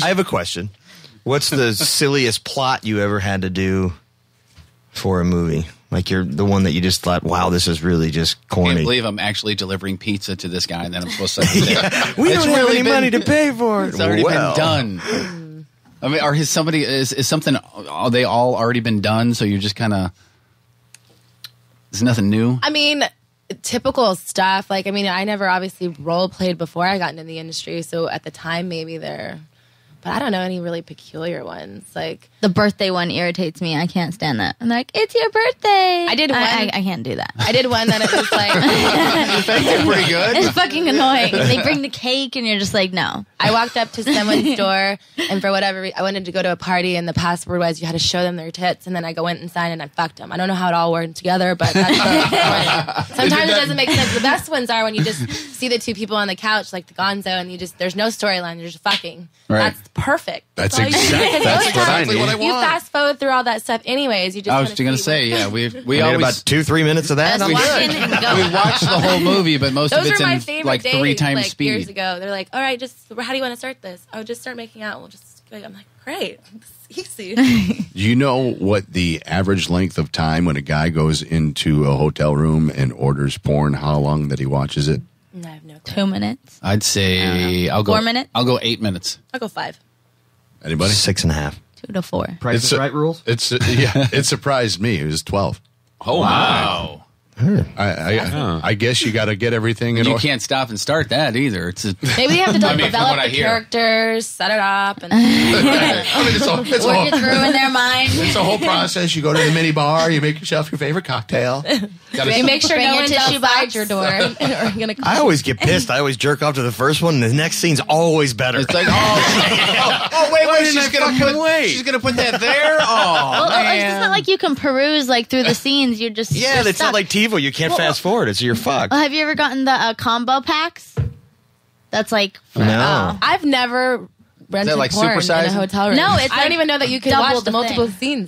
I have a question. What's the silliest plot you ever had to do for a movie? Like you're the one that you just thought, wow, this is really just I corny. can't believe I'm actually delivering pizza to this guy and then I'm supposed to send it there. We don't have any money to pay for it. It's already been done. I mean, is something, are they all already been done? So you're just kind of, there's nothing new? I mean, typical stuff. Like, I mean, I never obviously role played before I got into the industry. So at the time, maybe but I don't know any really peculiar ones. Like the birthday one irritates me. I can't stand that. I'm like, it's your birthday. I did one. I can't do that. I did one that it was like. You think they're pretty good? It's fucking annoying. They bring the cake and you're just like, no. I walked up to someone's door and for whatever reason, I wanted to go to a party and the password was you had to show them their tits and then I went inside and I fucked them. I don't know how it all worked together, but that's sometimes it doesn't make sense. The best ones are when you just see the two people on the couch like the Gonzo and there's no storyline. You're just fucking. Right. That's perfect. That's all you need. exactly Because what I want. You fast forward through all that stuff anyways. You just I was going to say, yeah, we Had always about 2-3 minutes of that. Just I'm watch good. it and go. we watch the whole movie, but most of Those it's were my in favorite like days, 3 times like, speed. years ago. They're like, all right, how do you want to start this? Oh, just start making out. We'll just go. I'm like, great. It's easy. Do you know what the average length of time when a guy goes into a hotel room and orders porn, how long that he watches it? I have no clue. 2 minutes. I'd say I'll go 4 minutes? I'll go 8 minutes. I'll go 5. Anybody? 6.5. 2 to 4. Price is Right rules? It surprised me. It was 12. Oh wow! I guess you got to get everything in You order. can't stop and start that either. It's Maybe you have to I mean, from develop what I the hear. characters, set it up, and I mean, it's Work it through in their mind. it's a whole process. You go to the mini bar, you make yourself your favorite cocktail. you make sure Bring no your one's tissue outside box. your door. Or gonna I always get pissed. I always jerk off to the first one, and the next scene's always better. It's like wait, she's gonna put that there. Oh Well, man. it's not like you can peruse like through the scenes. You're just yeah, you're it's not stuck. like TiVo. You can't fast forward it, so you're fucked. Well, have you ever gotten the combo packs? That's like No. I've never rented like porn in a supersized? hotel room. No, it's I don't like even know that you could double watch the multiple thing. scenes.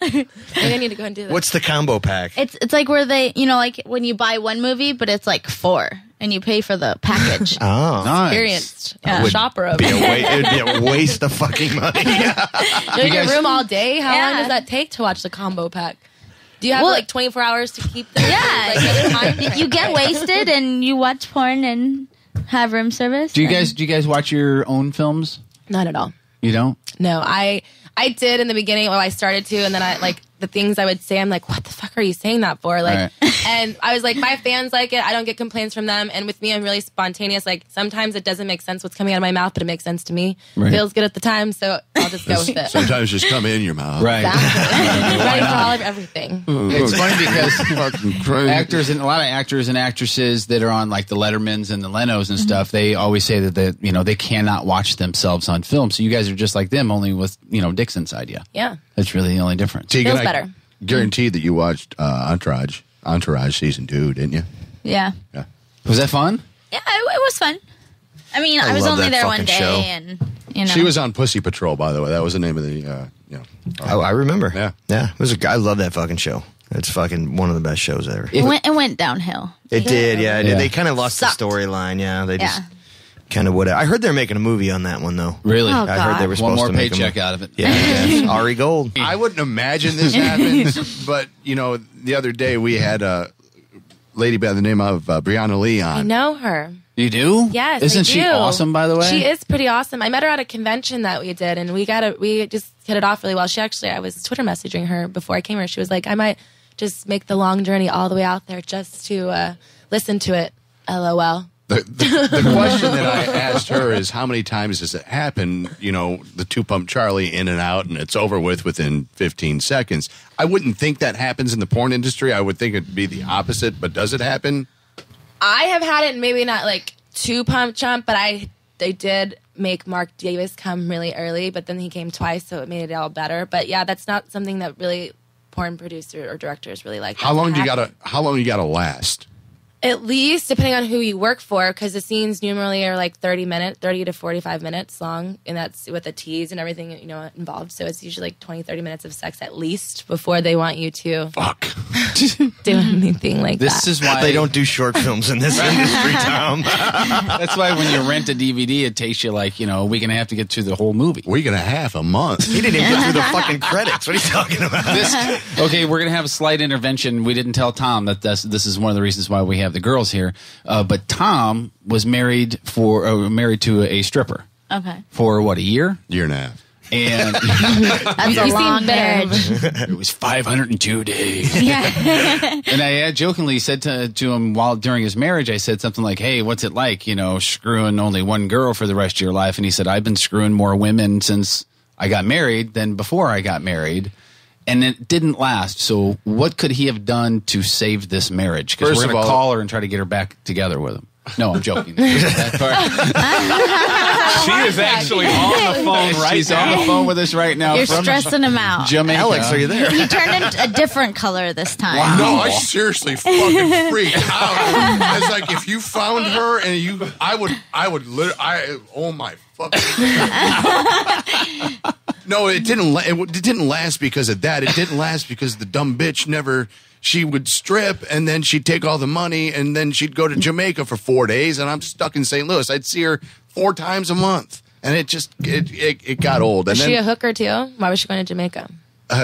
Maybe I need to go and do this. What's the combo pack? It's like where they like when you buy one movie, but it's like 4, and you pay for the package. Oh. Nice. experienced Yeah. shopper over Be here? it'd be a waste of fucking money. You're in your room all day? How Yeah. long does that take to watch the combo pack? Do you have Well, like 24 hours to keep them? Yeah, you get wasted and you watch porn and have room service. Do you guys watch your own films? Not at all. You don't? No, I did in the beginning. Well, I started to, and then I like the things I would say. I'm like, what the fuck are you saying that for? Like, and I was like, my fans like it. I don't get complaints from them. And with me, I'm really spontaneous. Like sometimes it doesn't make sense what's coming out of my mouth, but it makes sense to me. Right. Feels good at the time, so I'll just go with it. Sometimes just come in your mouth. Right. Exactly. Ready for all of everything. It's funny because Fucking crazy. actors and a lot of actors and actresses that are on like the Lettermans and the Lenos and stuff, they always say that they cannot watch themselves on film. So you guys are just like them, only with dicks inside you. Yeah. That's really the only difference. Teagan, Feels I better. guaranteed that you watched Entourage season 2, didn't you? Yeah. Yeah. Was that fun? Yeah, it was fun. I mean, I was love only that there one fucking day, show. and She was on Pussy Patrol, by the way. That was the name of the. I remember. Yeah. It was I love that fucking show. It's fucking one of the best shows ever. it went downhill. It did, yeah. It did. Yeah. They kind of lost Sucked. the storyline, yeah. They just Yeah. kind of would. I heard they're making a movie on that one, though. Really? Oh, I heard they were One supposed more to make paycheck out of it. Yeah, yes. Ari Gold. I wouldn't imagine this happens, but the other day we had a lady by the name of Brianna Lee on. I know her. You do? Yes, Isn't I she do. awesome, by the way? She is pretty awesome. I met her at a convention that we did, and we just hit it off really well. I was Twitter messaging her before I came here. She was like, I might just make the long journey all the way out there just to listen to it. LOL. The question that I asked her is, how many times does it happen? The 2-pump Charlie in and out, and it's over within 15 seconds. I wouldn't think that happens in the porn industry. I would think it'd be the opposite, but does it happen? I have had it, maybe not like 2-pump chump, but they did make Mark Davis come really early, but then he came twice, so it made it all better. But yeah, that's not something that really porn producers or directors really like. How long you gotta last? At least, depending on who you work for, because the scenes normally are like 30 to 45 minutes long, and that's with the tease and everything, involved. So it's usually like 20, 30 minutes of sex at least before they want you to do anything like that. This is why They don't do short films in this industry, Tom. That's why when you rent a DVD, it takes you like, a week and a half to get through the whole movie. Week and a half, a month. He didn't even get through the fucking credits. What are you talking about? Okay, we're going to have a slight intervention. We didn't tell Tom that this is one of the reasons why we have the girls here. But Tom was married to a stripper. Okay. For what, a year? Year and a half. And That's a long marriage. it was 502 days. Yeah. And I jokingly said to him during his marriage, I said something like, hey, what's it like, screwing only one girl for the rest of your life? And he said, I've been screwing more women since I got married than before I got married. And it didn't last. So what could he have done to save this marriage? Because we're going to call her and try to get her back together with him. No, I'm joking. She is actually on the phone right She's on the phone with us right now. You're from stressing him out. Jamaica. Alex, are you there? He turned into a different color this time. Wow. No, I seriously fucking freaked out. It's like if you found her and I would literally, oh my fucking. No, it didn't last because of that. It didn't last because the dumb bitch never. She would strip, and then she'd take all the money, and then she'd go to Jamaica for 4 days, and I'm stuck in St. Louis. I'd see her 4 times a month, and it got old. And Was she a hooker too? Why was she going to Jamaica?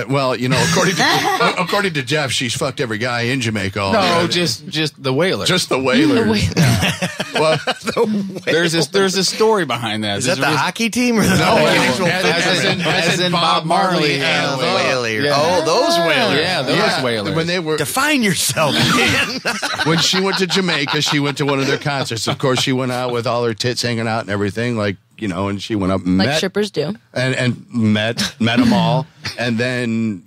Well, according to Jeff, she's fucked every guy in Jamaica. No, just the Whalers. Just the Whalers. Well, there's a story behind that. Is that the hockey team or the as in Bob Marley and the Whalers? Yeah. Oh, those Whalers. Yeah, those Whalers. When they were define yourself, man. When she went to Jamaica, she went to one of their concerts. Of course, she went out with all her tits hanging out and everything, and she went up and like strippers do, and met them all, and then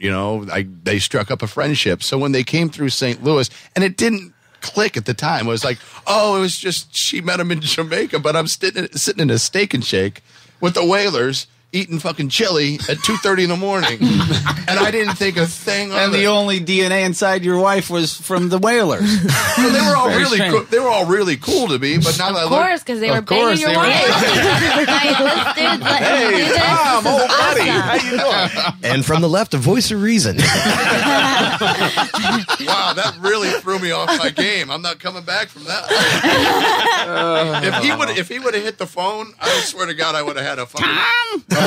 they struck up a friendship. So when they came through St. Louis, and it didn't click at the time, it was like, oh, it was just she met him in Jamaica, but I'm sitting in a Steak and Shake with the Whalers. Eating fucking chili at 2:30 in the morning, and I didn't think a thing of it. And the only DNA inside your wife was from the Whalers. Well, they were all really cool. They were all really cool to me, but now of course, because they were banging your wife. Hey, Tom, old buddy, how you doing? And from the left, a voice of reason. Wow, that really threw me off my game. I'm not coming back from that. If he would have hit the phone, I swear to God, I would have had a fucking. Tom.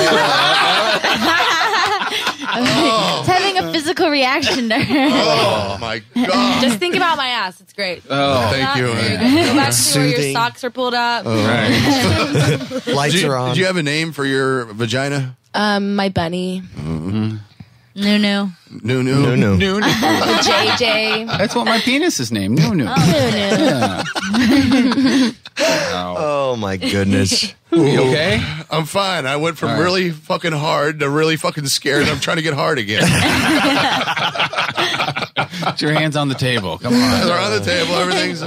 It's having a physical reaction to her. Oh my God! Just think about my ass. It's great. Oh, thank you. Go back to where your socks are pulled up. Right. Lights are on. Did you have a name for your vagina? My bunny. No. No. JJ. That's what my penis is named. No. Oh my goodness. You okay? I'm fine. I went from really fucking hard to really fucking scared. I'm trying to get hard again. Put your hands on the table. Come on. They're on the table. Everything's.